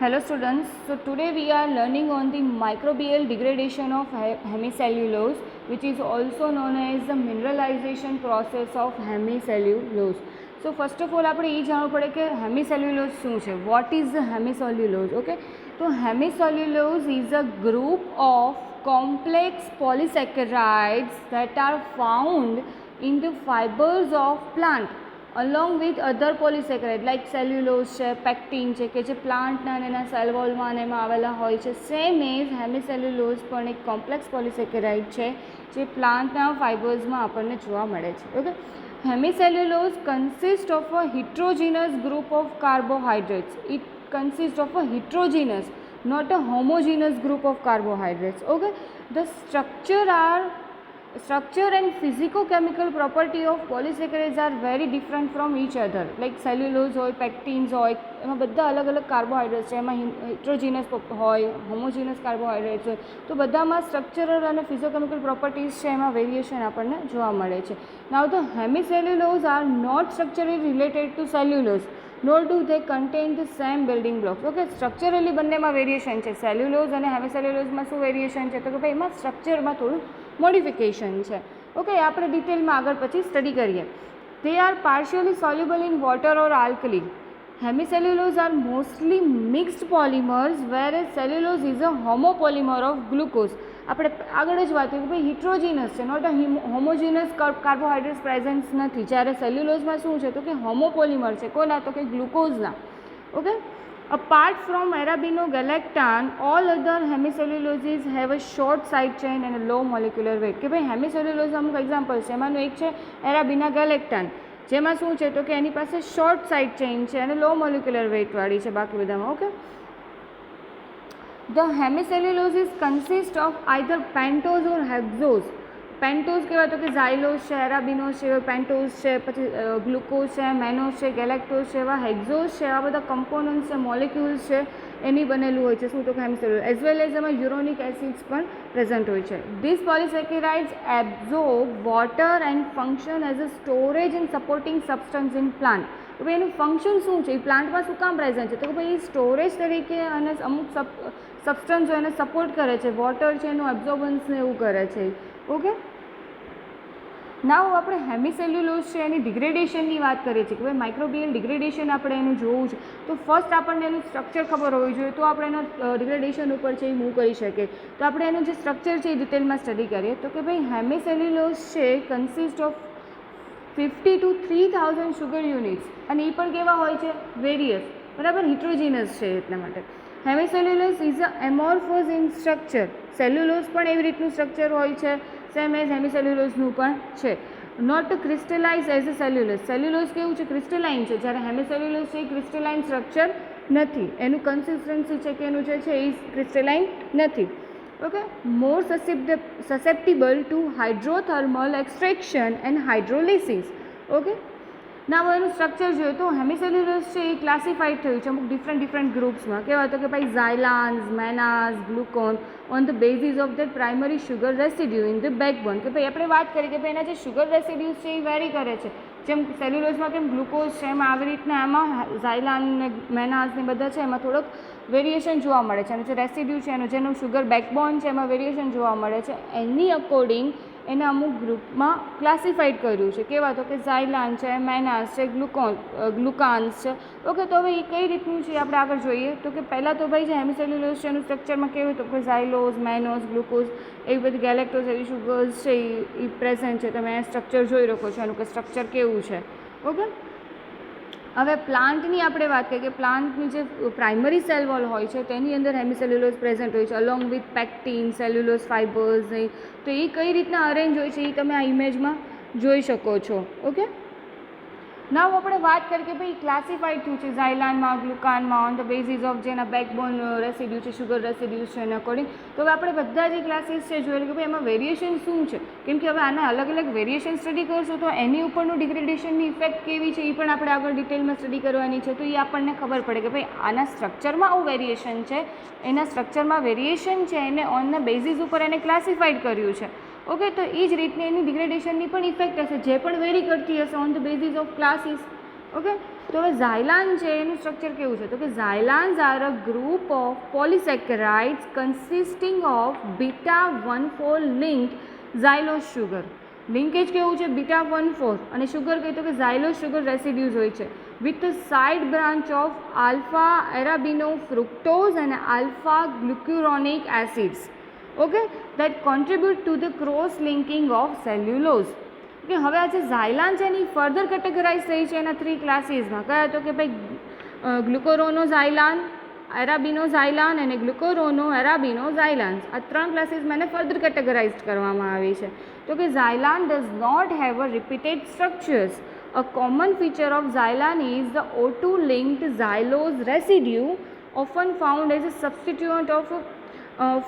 Hello students, so today we are learning on the microbial degradation of hemicellulose, which is also known as the mineralization process of hemicellulose. So first of all આપણે એ જાણવું પડે કે hemicellulose શું છે. What is the hemicellulose? Okay, તો hemicellulose is a group of complex polysaccharides that are found in the fibers of plant along with other polysaccharide like cellulose છે, pectin છે કે જે પ્લાન્ટના અને એના સેલ વોલમાં અને એમાં આવેલા હોય છે. સેમ એઝ હેમિસેલ્યુલોઝ પણ એક કોમ્પ્લેક્સ પોલિસેકેરાઇડ છે જે પ્લાન્ટના ફાઇબર્સમાં આપણને જોવા મળે છે. Okay, hemicellulose consist of a heterogeneous group of carbohydrates. It consists of a heterogeneous, not a homogeneous group of carbohydrates. Okay, the structure and physicochemical property of polysaccharides are very different from each other. Like cellulose હોય, પેક્ટિન્સ હોય, એમાં બધા અલગ અલગ carbohydrates છે. એમાં હિટ્રોજીનસ હોય, homogeneous carbohydrates હોય, તો બધામાં સ્ટ્રક્ચરલ અને ફિઝિયોકેમિકલ પ્રોપર્ટીઝ છે એમાં વેરિએશન આપણને જોવા મળે છે. Now the hemicellulose are not structurally related to cellulose, nor do they contain the same building blocks. Okay, structurally બંનેમાં વેરિએશન છે. સેલ્યુલોઝ અને હેમિસેલ્યુલોઝમાં શું વેરિએશન છે તો કે ભાઈ એમાં સ્ટ્રક્ચરમાં થોડું મોડિફિકેશન છે. ઓકે, આપણે ડિટેલમાં આગળ પછી સ્ટડી કરીએ. They are partially soluble in water or alkali. Hemicellulose are mostly mixed polymers, whereas cellulose is a homopolymer of glucose. આપણે આગળ જ વાત કરી કે ભાઈ હિટ્રોજીનસ છે, not a homogeneous carbohydrates presence નથી. જ્યારે સેલ્યુલોઝમાં શું છે તો કે હોમોપોલિમર છે. કોના તો કે ગ્લુકોઝના. Okay, apart from arabinogalactan, all other hemicelluloses have a short side chain and a low molecular weight. કે ભાઈ હેમિસેલ્યુલોઝ અમુક એક્ઝામ્પલ છે. એમાંનું એક છે એરાબિનાગેલેક્ટાન, જેમાં શું છે તો કે એની પાસે શોર્ટ સાઇડ ચેઇન છે અને લો મોલિક્યુલર વેઇટવાળી છે બાકી બધામાં. Okay, the hemicelluloses consist of either pentose or hexose. Pentose કહેવાય તો કે ઝાયલોઝ છે, એરાબિનોઝ છે, પેન્ટોઝ છે, પછી ગ્લુકોઝ છે, મેનોઝ છે, ગેલેક્ટોઝ છે, એવા હેક્ઝોઝ છે. આ બધા કમ્પોનન્ટ્સ છે, મોલિક્યુલ્સ છે, એની બનેલું હોય છે શું તો કે હેમિસેલ્યુલોઝ. એઝ વેલ એઝ એમાં યુરોનિક એસિડ્સ પણ પ્રેઝન્ટ હોય છે. This polysaccharides absorb water and function as a storage and supporting substance in plant. તો ભાઈ એનું ફંક્શન શું છે, એ પ્લાન્ટમાં શું કામ પ્રેઝન્ટ છે તો કે ભાઈ એ સ્ટોરેજ તરીકે અને અમુક સબસ્ટન્સ હોય એને સપોર્ટ કરે છે. વોટર છે એનું એબ્ઝોર્બન્સને એવું કરે છે. ઓકે, નાવ આપણે હેમિસેલ્યુલોઝ છે એની ડિગ્રેડેશનની વાત કરીએ છીએ કે ભાઈ માઇક્રોબિયલ ડિગ્રેડેશન આપણે એનું જોવું છે તો ફર્સ્ટ આપણને એનું સ્ટ્રક્ચર ખબર હોવી જોઈએ તો આપણે એનો ડિગ્રેડેશન ઉપર છે એ મૂવ કરી શકીએ. તો આપણે એનું જે સ્ટ્રક્ચર છે એ ડિટેલમાં સ્ટડી કરીએ તો કે ભાઈ હેમિસેલ્યુલોઝ છે consist of 50 to 3000 sugar units અને એ પણ કેવા હોય છે વેરિયસ, બરાબર, હિટ્રોજીનસ છે એટલા માટે. Hemicellulose is a amorphous in structure. Cellulose પણ એવી રીતનું સ્ટ્રક્ચર હોય છે સેમ એઝ હેમિસેલ્યુલોઝનું પણ છે. Not crystallize as a cellulose. Cellulose કેવું છે, ક્રિસ્ટલાઇન છે, જ્યારે હેમિસેલ્યુલોઝ છે એ ક્રિસ્ટલાઇન સ્ટ્રક્ચર નથી. એનું કન્સિસ્ટન્સી છે કે એનું જે છે એ ક્રિસ્ટલાઇન નથી. Okay, more susceptible to hydrothermal extraction and hydrolysis. Okay, ના હવે એનું સ્ટ્રક્ચર જોઈએ તો હેમિસેલ્યુલોઝ છે એ ક્લાસિફાઈડ થયું છે અમુક ડિફરન્ટ ગ્રુપ્સમાં. કહેવાય તો કે ભાઈ xylans, mannans, glucans on the basis of the primary sugar residue in the backbone. કે ભાઈ આપણે વાત કરીએ કે ભાઈ એના જે શુગર રેસિડ્યુઝ છે એ વેરી કરે છે. જેમ સેલ્યુલોઝમાં કેમ ગ્લુકોઝ છે એમાં આવી રીતના એમાં ઝાયલાન ને મેનાઝ ને બધા છે એમાં થોડોક વેરિએશન જોવા મળે છે. અને જે રેસિડ્યુ છે એનું જેનું શુગર બેકબોન છે એમાં વેરિએશન જોવા મળે છે. એની અકોર્ડિંગ એને અમુક ગ્રુપમાં ક્લાસિફાઈડ કર્યું છે. કેવા તો કે ઝાયલાન છે, મેનાઝ છે, ગ્લુકાન્સ છે. ઓકે, તો હવે એ કઈ રીતનું છે આપણે આગળ જોઈએ તો કે પહેલાં તો ભાઈ જે હેમિસેલ્યુલોઝ છે એનું સ્ટ્રક્ચરમાં કેવું તો કે ઝાયલોઝ, મેનોઝ, ગ્લુકોઝ એવી બધી ગેલેક્ટોઝ એવી શુગર્સ છે એ પ્રેઝન્ટ છે. તમે સ્ટ્રક્ચર જોઈ શકો છો એનું કે સ્ટ્રક્ચર કેવું છે. ઓકે, હવે પ્લાન્ટની આપણે વાત કરીએ કે પ્લાન્ટની જે પ્રાઇમરી સેલ વોલ હોય છે તેની અંદર હેમિસેલ્યુલોઝ પ્રેઝન્ટ હોય છે along with pectin, cellulose fibres. તો એ કઈ રીતના અરેન્જ હોય છે એ તમે આ ઇમેજમાં જોઈ શકો છો. ઓકે, નાવ આપણે વાત કરીએ કે ભાઈ ક્લાસિફાઈડ થયું છે ઝાયલાનમાં, ગ્લુકાનમાં ઓન ધ બેઝિસ ઓફ જેના બેકબોન રેસિડ્યુ છે, શુગર રેસિડ્યુઝ છે એના અકોર્ડિંગ. તો હવે આપણે બધા જે ક્લાસીસ છે જોયેલું કે ભાઈ એમાં વેરિએશન શું છે, કેમ કે હવે આના અલગ અલગ વેરિએશન સ્ટડી કરશો તો એની ઉપરનું ડિગ્રેડેશનની ઇફેક્ટ કેવી છે એ પણ આપણે આગળ ડિટેલમાં સ્ટડી કરવાની છે. તો એ આપણને ખબર પડે કે ભાઈ આના સ્ટ્રક્ચરમાં આવું વેરિએશન છે, એના સ્ટ્રક્ચરમાં વેરિએશન છે, એને ઓન ધ બેઝિસ ઉપર એને ક્લાસિફાઈડ કર્યું છે. ઓકે, તો એ જ રીતની એની ડિગ્રેડેશનની પણ ઇફેક્ટ હશે જે પણ વેરી કરતી હશે on the basis of classes. Okay, તો હવે ઝાયલાન છે એનું સ્ટ્રક્ચર કેવું છે, તો કે xylans are a group of polysaccharides consisting of β1,4 linked xylose sugar. Linkage કેવું છે, β1,4 અને શુગર કહે તો કે ઝાયલોસ શુગર રેસિડ્યુઝ હોય છે with side branch of alpha arabinofuranose અને alpha glucuronic acids. Okay, that contribute to the cross linking of cellulose. કે હવે આ જે ઝાયલાન છે એની ફર્ધર કેટેગરાઇઝ થઈ છે એના 3 ક્લાસીસમાં. કયા તો કે ભાઈ ગ્લુકોરોનોઝાયલાન, એરાબિનોઝાયલાન અને ગ્લુકોરોનો એરાબિનોઝાયલાન્સ. આ 3 ક્લાસીસમાં એને ફર્ધર કેટેગરાઇઝ કરવામાં આવી છે. તો કે xylan does not have a repeated structures. A common feature of xylan is the O2 linked xylose residue often found as a substituent of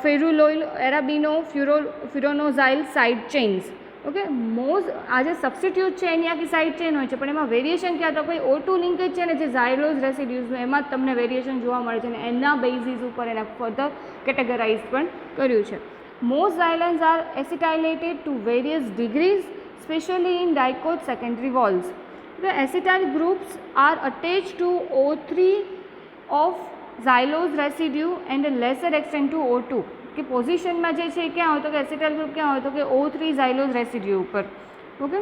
feruloyl arabinofuranosyl side chains. Okay, મોઝ આ જે substitute છે એની આખી side chain હોય છે, પણ એમાં variation ક્યાં તો કોઈ O2 લિંકેજ છે ને જે ઝાયલોઝ રેસિડ્યુઝનું એમાં જ તમને વેરિએશન જોવા મળે છે અને એના બેઝિસ ઉપર એને ફર્ધર કેટેગરાઇઝ પણ કર્યું છે. Most xylans are acetylated to various degrees specially in dicot secondary walls. The acetyl groups are attached to O3 of xylose residue and a lesser extent to O2. કે પોઝિશનમાં જે છે એ ક્યાં હોય તો કે એસિટાઇલ ગ્રુપ ક્યાં હોય તો કે O3 ઝાયલોઝ રેસિડ્યુ ઉપર. ઓકે,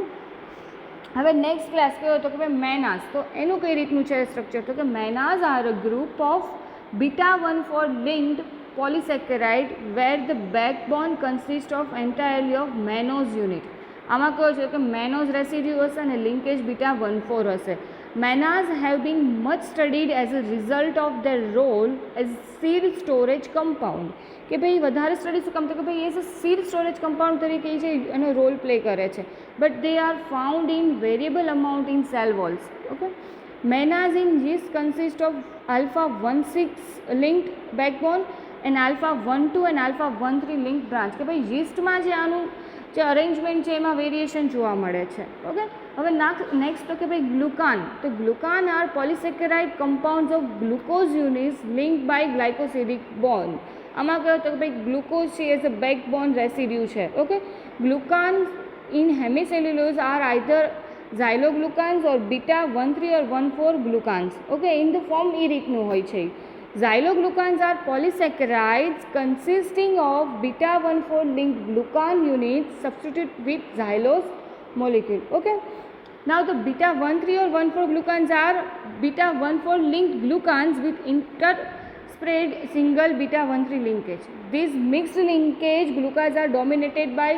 હવે નેક્સ્ટ ક્લાસ કયો તો કે ભાઈ મેનાઝ. તો એનું કઈ રીતનું છે સ્ટ્રક્ચર, તો કે mannans are a group of β1,4 linked polysaccharide where the backbone consists of entirely of mannose unit. આમાં કયો છે કે મેનોઝ રેસિડ્યુ હશે અને લિંકેજ β1,4 હશે. Mannose have been much studied as a result of their role as seed storage compound. કે ભાઈ વધારે સ્ટડી શું કામ તો કે ભાઈ એ સીડ સ્ટોરેજ કમ્પાઉન્ડ તરીકે છે એનો રોલ પ્લે કરે છે, but they are found in variable amount in cell walls. Okay, mannans in yeast consist of alpha 1,6 linked backbone and alpha 1,2 and alpha 1,3 linked branch. કે ભાઈ yeastમાં જે આનું જે અરેન્જમેન્ટ છે એમાં વેરિએશન જોવા મળે છે. ઓકે, હવે નેક્સ્ટ તો કે ભાઈ ગ્લુકાન. તો glucan are polysaccharide compounds of glucose units linked by glycosidic bond. આમાં કહ્યું તો કે ભાઈ ગ્લુકોઝ છે એઝ અ બેકબોન રેસિડ્યુ છે. Okay, glucan in hemicellulose are either xyloglucans or β1,3 or 1,4 glucans. Okay, in the form એ રીતનું હોય છે. Xyloglucans are polysaccharides consisting of β1,4 linked glucan units substituted with xylose molecule. Okay, now the β1,3 or 1,4 glucans are β1,4 linked glucans with interspread single β1,3 linkage. These mixed linkage glucans are dominated by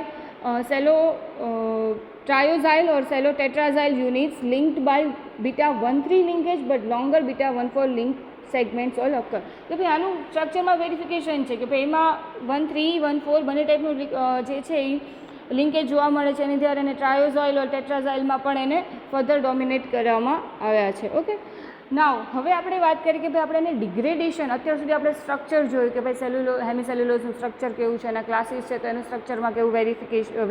triazyl or cellotetrazyl units linked by β1,3 linkage but longer β1,4 linked segments all occur. કે ભાઈ આનું સ્ટ્રક્ચરમાં verification છે કે ભાઈ એમાં 1,3 1,4 બંને ટાઈપનું જે છે એ લિંકેજ જોવા મળે છે અને ત્યારે એને ટ્રાયોઝાઇલ ઓર ટેટ્રાઝાઇલમાં પણ એને ફર્ધર ડોમિનેટ કરવામાં આવ્યા છે. ઓકે, નાવ હવે આપણે વાત કરીએ કે ભાઈ આપણે એને ડિગ્રેડેશન, અત્યાર સુધી આપણે સ્ટ્રક્ચર જોયું કે ભાઈ હેમિસેલ્યુલોઝનું સ્ટ્રક્ચર કેવું છે, એના ક્લાસીસ છે તો એનું સ્ટ્રક્ચરમાં કેવું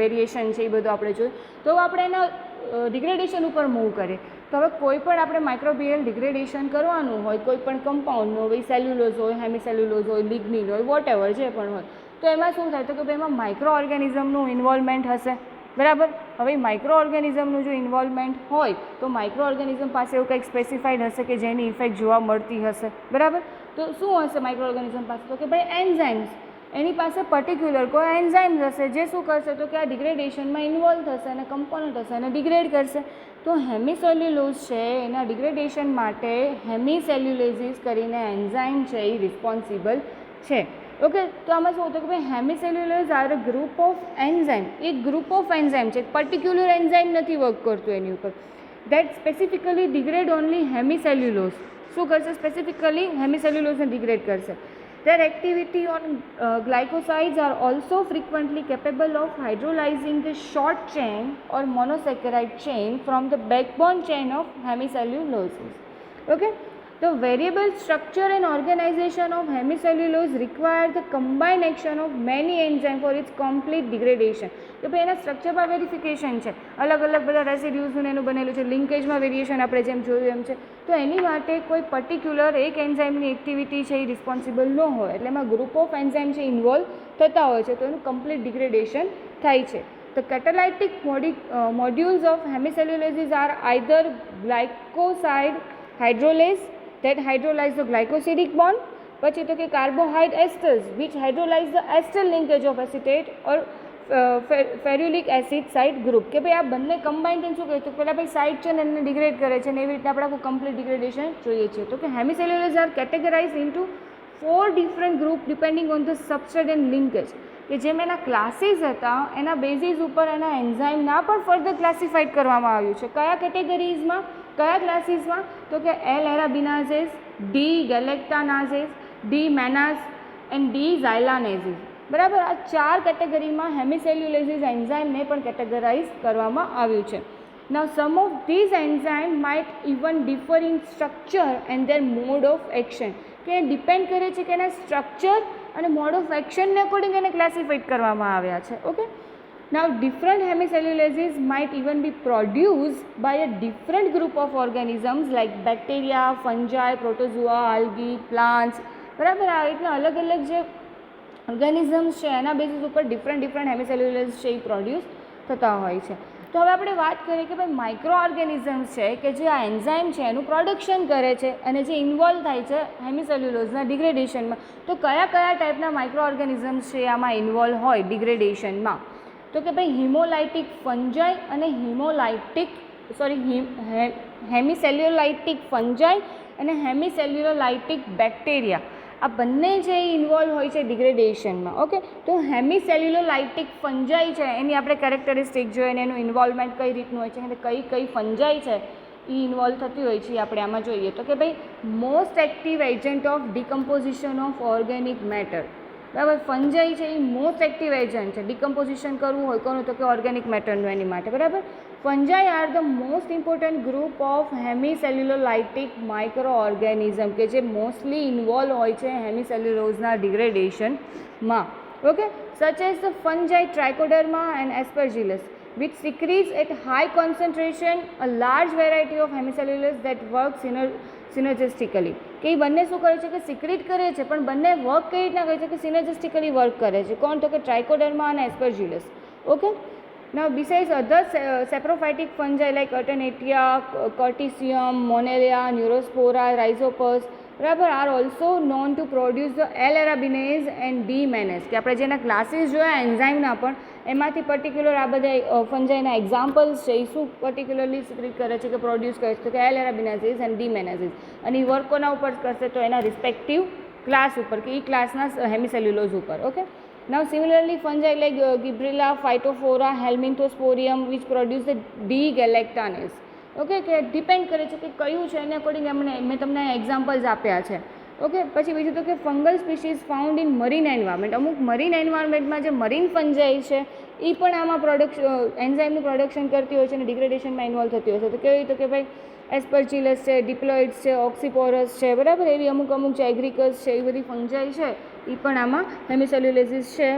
વેરિએશન છે એ બધું આપણે જોયું. તો આપણે એના ડિગ્રેડેશન ઉપર મૂવ કરીએ. તો હવે કોઈ પણ આપણે માઇક્રોબિયલ ડિગ્રેડેશન કરવાનું હોય કોઈ પણ કમ્પાઉન્ડનું, ભાઈ સેલ્યુલોઝ હોય, હેમિસેલ્યુલોઝ હોય, લિગ્નિન હોય, વોટએવર જે પણ હોય, તો એમાં શું થાય તો કે ભાઈ એમાં માઇક્રો ઓર્ગેનિઝમનું ઇન્વોલ્વમેન્ટ હશે. બરાબર, હવે માઇક્રો ઓર્ગેનિઝમનું જો ઇન્વોલ્વમેન્ટ હોય તો માઇક્રો ઓર્ગેનિઝમ પાસે એવું કંઈક સ્પેસિફાઈડ હશે કે જેની ઇફેક્ટ જોવા મળતી હશે. બરાબર, તો શું હશે માઇક્રો ઓર્ગેનિઝમ પાસે તો કે ભાઈ એન્ઝાઇમ્સ. એની પાસે પર્ટિક્યુલર કોઈ એન્ઝાઇમ્સ હશે જે શું કરશે તો કે આ ડિગ્રેડેશનમાં ઇન્વોલ્વ થશે અને કમ્પોનન્ટ હશે અને ડિગ્રેડ કરશે. તો હેમિસેલ્યુલોઝ છે એના ડિગ્રેડેશન માટે હેમિસેલ્યુલેસિસ કરીને એન્ઝાઇમ છે એ રિસ્પોન્સિબલ છે. ઓકે, તો આમાં શું હતું કે ભાઈ hemicellulose are a group of enzyme. એક ગ્રુપ ઓફ એન્ઝાઇમ છે, પર્ટિક્યુલર એન્ઝાઇમ નથી વર્ક કરતું એની ઉપર. That specifically degrade only hemicellulose. શું કરશે? સ્પેસિફિકલી હેમિસેલ્યુલોઝને ડિગ્રેડ કરશે. Their activity on glycosides are also frequently capable of hydrolyzing the short chain or monosaccharide chain from the backbone chain of hemicelluloses. Okay, the variable structure and organization of hemicellulose require the combined action of many enzymes for its complete degradation. તો ભાઈ એના સ્ટ્રક્ચરમાં verification છે, અલગ અલગ બધા રેસિડ્યુઝનું એનું બનેલું છે, લિંકેજમાં વેરિએશન આપણે જેમ જોયું એમ છે. તો એની માટે કોઈ પર્ટિક્યુલર એક એન્ઝાઇમની એક્ટિવિટી છે એ રિસ્પોન્સિબલ ન હોય, એટલે એમાં ગ્રુપ ઓફ એન્ઝાઇમ છે ઇન્વોલ્વ થતા હોય છે તો એનું કમ્પ્લીટ ડિગ્રેડેશન થાય છે. The catalytic modules of hemicellulases are either glycoside hydrolase that hydrolyze the glycosidic bond, પછી તો કે carbohydrate esters which hydrolyze the ester linkage of acetate or ferulic acid side group, કે ભાઈ આ બંને કમ્બાઇન થઈને શું કહે તો પહેલાં ભાઈ સાઇડ છે ને એને ડિગ્રેડ કરે છે ને એવી રીતે આપણે આખું કમ્પ્લીટ ડિગ્રેડેશન જોઈએ છીએ. તો કે hemicellulose are categorize into 4 different group depending on the substrate and linkage, કે જેમ એના ક્લાસીસ હતા એના બેઝિસ ઉપર એના એન્ઝાઇમના પણ ફર્ધર ક્લાસિફાઈડ કરવામાં આવ્યું છે. કયા કેટેગરીઝમાં, કયા ક્લાસીસમાં, તો કે L arabinases, D galactanases, D mannase and D xylanases. બરાબર, આ 4 કેટેગરીમાં હેમિસેલ્યુલોસિસ એન્ઝાઇમને પણ કેટેગરાઇઝ કરવામાં આવ્યું છે. Now some of these enzymes might even differ in structure and their mode of action, કે ડિપેન્ડ કરે છે કે એના સ્ટ્રક્ચર અને મોડ ઓફ એક્શનને અકોર્ડિંગ એને ક્લાસિફાઈડ કરવામાં આવ્યા છે. Okay, now different hemicelluloses might even be produced by a different group of organisms like bacteria, fungi, protozoa, algae, plants. બરાબર, આ રીતના અલગ અલગ જે ઓર્ગેનિઝમ્સ છે એના બેઝિસ ઉપર ડિફરન્ટ હેમિસેલ્યુલોસિસ છે એ પ્રોડ્યુસ થતા હોય છે. તો હવે આપણે વાત કરીએ કે ભાઈ માઇક્રો ઓર્ગેનિઝમ્સ છે કે જે આ એન્ઝાઇમ છે એનું પ્રોડક્શન કરે છે અને જે ઇન્વોલ્વ થાય છે હેમિસેલ્યુલોઝના ડિગ્રેડેશનમાં. તો કયા કયા ટાઈપના માઇક્રો ઓર્ગેનિઝમ્સ છે આમાં ઇન્વોલ્વ હોય ડિગ્રેડેશનમાં? તો કે ભાઈ હિમોલાઇટિક ફંજાઈ અને હેમિસેલ્યુલાઇટિક ફંજાઈ અને હેમિસેલ્યુલોલાઇટિક બેક્ટેરિયા, આ બંને જે ઇન્વોલ્વ હોય છે ડિગ્રેડેશનમાં. ઓકે, તો હેમિસેલ્યુલોલાઇટિક ફંજાઈ છે એની આપણે કેરેક્ટરિસ્ટિક જોઈએ અને એનું ઇન્વોલ્વમેન્ટ કઈ રીતનું હોય છે અને કઈ ફંજાઈ છે એ ઇન્વોલ્વ થતી હોય છે એ આપણે આમાં જોઈએ. તો કે ભાઈ most active agent of decomposition of organic matter. બરાબર, ફંજાઈ છે એ મોસ્ટ એક્ટિવ એજન્ટ છે ડિકમ્પોઝિશન કરવું હોય કોનું તો કે ઓર્ગેનિક મેટરનું એની માટે. બરાબર, fungi are the most important group of hemicellulolytic micro organism, કે જે મોસ્ટલી ઇન્વોલ્વ હોય છે હેમિસેલ્યુલોઝના ડિગ્રેડેશનમાં. Okay, such as the fungi Trichoderma and Aspergillus which secretes at high concentration a large variety of hemicellulose that work synergistically. કે એ બંને શું કરે છે કે સિક્રેટ કરે છે પણ બંને વર્ક કઈ રીતના કરે છે કે સિનર્જિસ્ટિકલી વર્ક કરે છે. કોણ? તો કે ટ્રાઇકોડર્મા અને Aspergillus. Okay, now besides other saprophytic fungi like Alternatia, Corticium, Monella, Neurospora, Rhizopus, બરાબર, are also known to produce the L arabinase and D mannase, કે આપણે જેના ક્લાસીસ જોયા એન્ઝાઇમના પણ એમાંથી પર્ટિક્યુલર આ બધા ફંજાઈના એક્ઝામ્પલ્સ છે એ શું પર્ટિક્યુલરલી સિક્રેટ કરે છે કે પ્રોડ્યુસ કરે છે તો કે એલ એરાબિનાઝીસ એન્ડ ડી મેનાઝીસ, અને એ વર્ક કોના ઉપર કરશે તો એના રિસ્પેક્ટિવ ક્લાસ ઉપર કે એ ક્લાસના હેમિસેલ્યુલોઝ ઉપર. Okay, now similarly fungi like Gibberella, Phytophthora, Helminthosporium which produce the D galactanase. Okay, કે ડિપેન્ડ કરે છે કે કયું છે એને અકોર્ડિંગ મેં તમને એક્ઝામ્પલ્સ આપ્યા છે. ઓકે, પછી બીજું તો કે fungal species found in marine environment. અમુક મરીન એન્વાયરમેન્ટમાં જે મરીન ફંજાઈ છે એ પણ આમાં એન્ઝાઇમનું પ્રોડક્શન કરતી હોય છે અને ડિગ્રેડેશનમાં ઇન્વોલ્વ થતી હોય છે. તો કેવી તો કે ભાઈ એસ્પરજીલસ છે, ડિપ્લોઇડ્સ છે, ઓક્સીપોરસ છે, બરાબર, એવી અમુક જે એગ્રીકસ છે એ બધી ફંજાઈ છે એ પણ આમાં હેમિસેલ્યુલોસિસ છે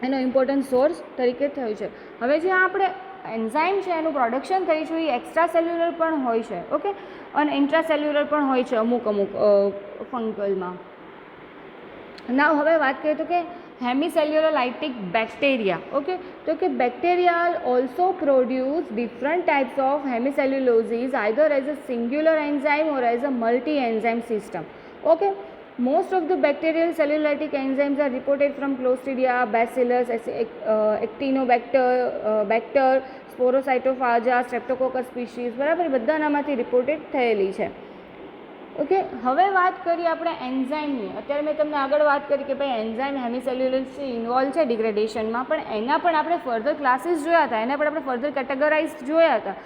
એનો ઇમ્પોર્ટન્ટ સોર્સ તરીકે થયું છે. હવે જે આપણે એન્ઝાઇમ છે એનું પ્રોડક્શન થઈ છે એ એક્સ્ટ્રા સેલ્યુલર પણ હોય છે. ઓકે, અને ઇન્ટ્રાસેલ્યુલર પણ હોય છે અમુક ફંગલમાં. ના હવે વાત કરીએ તો કે હેમિસેલ્યુલોલાઇટિક બેક્ટેરિયા. ઓકે, તો કે bacteria also produce different types of hemicelluloses either as a singular enzyme or as a multi enzyme system. Okay, most of the bacterial cellulolytic enzymes are reported from Clostridia, Bacillus, Actinobacter, Sporocytophaga, Streptococcus species, બરાબર, બધાનામાંથી reported થયેલી છે. Okay, હવે વાત કરીએ આપણે એન્ઝાઇમની. અત્યારે મેં તમને આગળ વાત કરી કે ભાઈ એન્ઝાઇમ હેમિસેલ્યુલોઝ ઇન્વોલ્વ છે ડિગ્રેડેશનમાં, પણ એના પણ આપણે ફર્ધર ક્લાસીસ જોયા હતા, એના પણ આપણે ફર્ધર કેટેગરાઇઝ જોયા હતા,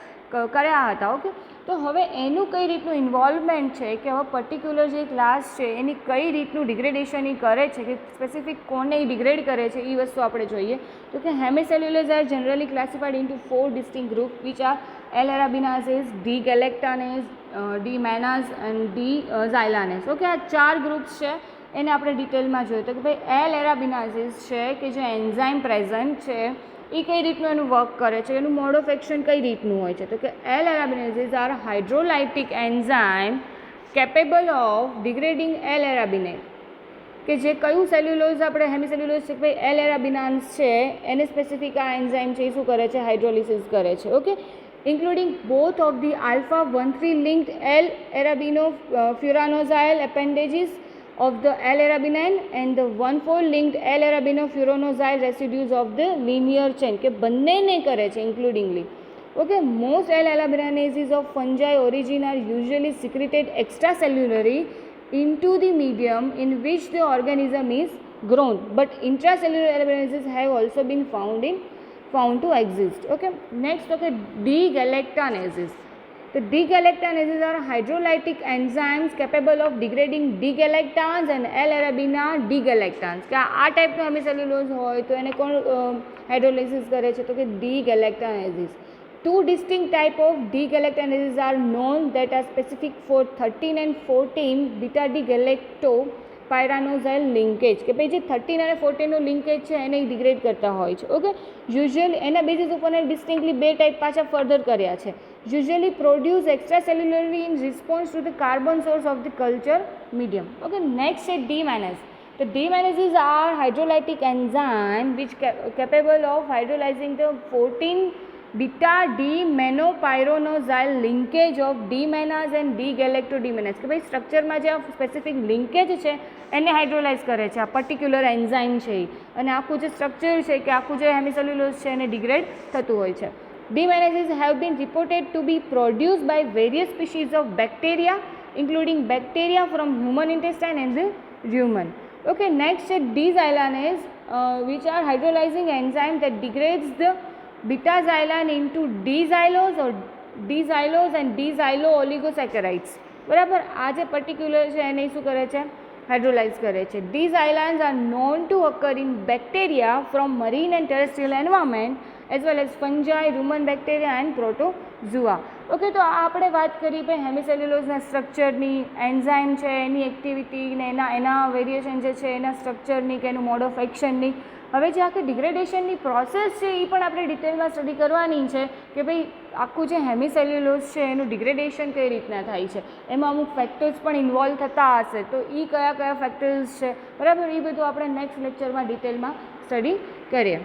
કર્યા હતા. ઓકે, તો હવે એનું કઈ રીતનું ઇન્વોલ્વમેન્ટ છે કે હવે પર્ટિક્યુલર જે ક્લાસ છે એની કઈ રીતનું ડિગ્રેડેશન એ કરે છે કે સ્પેસિફિક કોને એ ડિગ્રેડ કરે છે એ વસ્તુ આપણે જોઈએ. તો કે hemicellulose are generally classified into 4 distinct group which are L arabinases, D galactanase, D mannase and D xylanase. Okay, આ 4 ગ્રુપ્સ છે એને આપણે ડિટેલમાં જોઈએ. તો કે ભાઈ એલ એરાબિનાઝેસ છે કે જે એન્ઝાઇમ પ્રેઝન્ટ છે એ કઈ રીતનું એનું વર્ક કરે છે, એનું મોડ ઓફ એક્શન કઈ રીતનું હોય છે. તો કે L arabinases are hydrolytic enzyme capable of degrading L arabinate. કે જે કયું સેલ્યુલોઝ આપણે હેમિસેલ્યુલોઝ છે કે ભાઈ એલ એરાબિનાન્સ છે એને સ્પેસિફિક આ એન્ઝાઇમ છે એ શું કરે છે, હાઇડ્રોલિસિસ કરે છે. Okay, including both of the alpha 1,3 linked L-arabinofuranosyl appendages of the L-arabinine and the 1,4 linked L-arabinofuranosyl residues of the linear chain કે બંનેને કરે છે includingly. Okay, most L-arabinases of fungi origin are usually secreted extracellularly into the medium in which the organism is grown, but intracellular L-arabinases have also been found to exist. Okay, next okay, D-galactanases. The D-galactanases are hydrolytic enzymes capable of degrading D-galactans and L-arabina D-galactans. કે આ ટાઈપનો હેમિસેલ્યુલોઝ હોય તો એને કોણ હાઇડ્રોલાઇસિસ કરે છે, તો કે D-galactanases. Two distinct types of D-galactanases are known that are specific for 13 and 14 beta-D-galactopyranosyl linkage કે ભાઈ જે 13 અને 14 નો લિંકેજ છે એને ડિગ્રેડ કરતા હોય છે. ઓકે, યુઝ્યુઅલી એના બેઝિસ ઉપર ડિસ્ટિંક્ટલી બે ટાઈપ પાછા ફર્ધર કર્યા છે. Usually produce extracellularly in response to the carbon source of the culture medium. Okay, next is D-manase. The D-manases are hydrolytic enzyme which capable of hydrolyzing the 14 beta-D-menopyranosyl linkage of D-manase and D-galacto-D-manase કે ભાઈ સ્ટ્રક્ચરમાં જે આ specific linkage છે એને hydrolyse કરે છે આ પર્ટિક્યુલર એન્ઝાઇમ છે અને આખું જે સ્ટ્રક્ચર છે કે આખું જે હેમિસેલ્યુલોઝ છે એને ડિગ્રેડ થતું હોય છે. D-manases have been reported to be produced by various species of bacteria, including bacteria from human intestine and the rumen. Okay, next is D-xylanase, which are hydrolyzing enzyme that degrades the beta-xylan into D-xylose or D-xylose and D-xylo-oligosaccharides. બરાબર, આ જે particular છે એને શું કરે છે, hydrolyse કરે છે. D-xylans are known to occur in bacteria from marine and terrestrial environment as well as fungi, rumen bacteria and protozoa. Okay, તો આ આપણે વાત કરી ભાઈ હેમિસેલ્યુલોઝના સ્ટ્રક્ચરની, એન્ઝાઇમ છે એની એક્ટિવિટી ને એના વેરિએશન જે છે એના સ્ટ્રક્ચરની કે એનું મોડ ઓફ એક્શનની. હવે જે આખી ડિગ્રેડેશનની પ્રોસેસ છે એ પણ આપણે ડિટેલમાં સ્ટડી કરવાની છે કે ભાઈ આખું જે હેમિસેલ્યુલોઝ છે એનું ડિગ્રેડેશન કઈ રીતના થાય છે, એમાં અમુક ફેક્ટર્સ પણ ઇન્વોલ્વ થતા હશે તો એ કયા કયા ફેક્ટર્સ છે, બરાબર, એ બધું આપણે નેક્સ્ટ લેક્ચરમાં ડિટેલમાં સ્ટડી કરીએ.